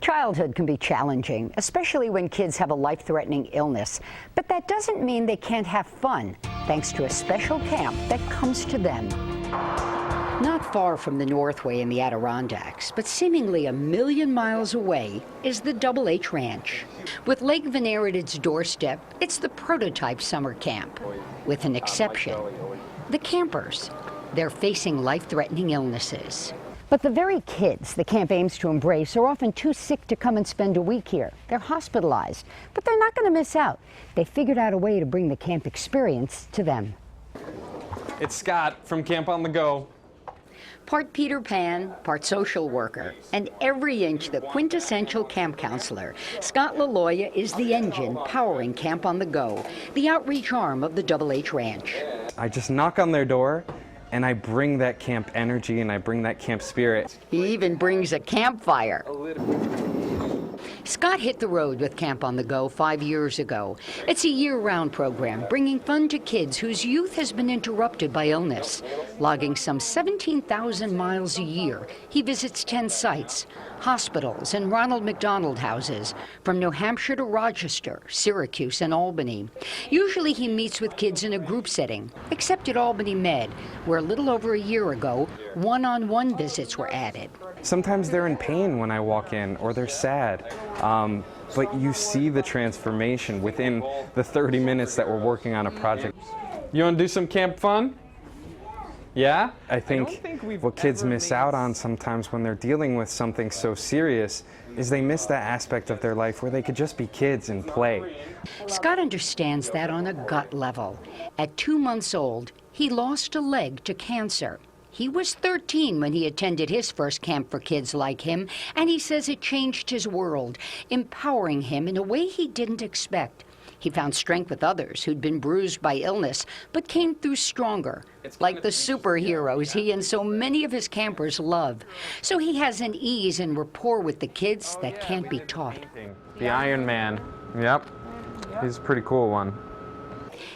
Childhood can be challenging, especially when kids have a life-threatening illness. But that doesn't mean they can't have fun, thanks to a special camp that comes to them. Not far from the Northway in the Adirondacks, but seemingly 1,000,000 miles away, is the Double H Ranch. With Lake Vanier at its doorstep, it's the prototype summer camp, with an exception: the campers. They're facing life-threatening illnesses. But the very kids the camp aims to embrace are often too sick to come and spend a week here. They're hospitalized, but they're not going to miss out. They figured out a way to bring the camp experience to them. It's Scott from Camp on the Go. Part Peter Pan, part social worker, and every inch the quintessential camp counselor, Scott LaLoya is the engine powering Camp on the Go, the outreach arm of the Double H Ranch. I just knock on their door, and I bring that camp energy and I bring that camp spirit. He even brings a campfire. Scott hit the road with Camp on the Go 5 years ago. It's a year-round program bringing fun to kids whose youth has been interrupted by illness. Logging some 17,000 miles a year, he visits 10 sites, hospitals and Ronald McDonald houses, from New Hampshire to Rochester, Syracuse and Albany. Usually he meets with kids in a group setting, except at Albany Med, where a little over a year ago, one-on-one visits were added. Sometimes they're in pain when I walk in, or they're sad. But you see the transformation within the 30 minutes that we're working on a project. You want to do some camp fun? Yeah? I think what kids miss out on sometimes when they're dealing with something so serious is they miss that aspect of their life where they could just be kids and play. Scott understands that on a gut level. At 2 months old, he lost a leg to cancer. He was 13 when he attended his first camp for kids like him, and he says it changed his world, empowering him in a way he didn't expect. He found strength with others who'd been bruised by illness, but came through stronger, like the superheroes he and so many of his campers love. So he has an ease and rapport with the kids that can't be taught. The Iron Man. Yep. He's a pretty cool one.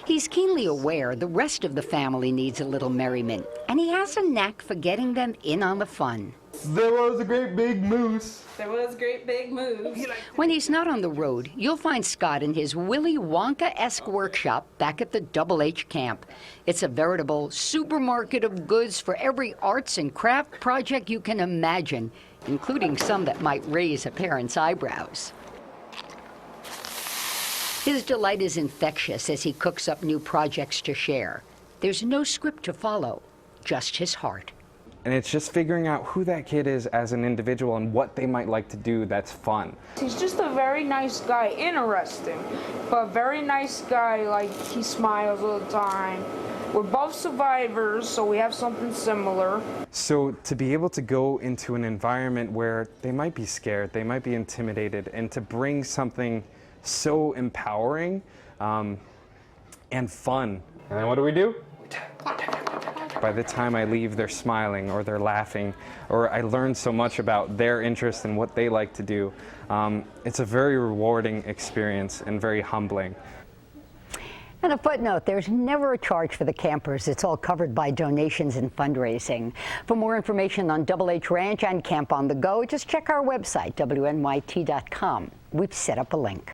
He's keenly aware the rest of the family needs a little merriment, and he has a knack for getting them in on the fun. There was a great big moose. There was great big moose. When he's not on the road, you'll find Scott in his Willy Wonka-esque workshop back at the Double H camp. It's a veritable supermarket of goods for every arts and craft project you can imagine, including some that might raise a parent's eyebrows. His delight is infectious as he cooks up new projects to share. There's no script to follow, just his heart. And it's just figuring out who that kid is as an individual and what they might like to do that's fun. He's just a very nice guy, interesting, but very nice guy, like he smiles all the time. We're both survivors, so we have something similar. So to be able to go into an environment where they might be scared, they might be intimidated, and to bring something so empowering and fun. And then what do? By the time I leave, they're smiling or they're laughing, or I learn so much about their interest and what they like to do. It's a very rewarding experience and very humbling. And a footnote, there's never a charge for the campers. It's all covered by donations and fundraising. For more information on Double H Ranch and Camp on the Go, just check our website, WNYT.com. We've set up a link.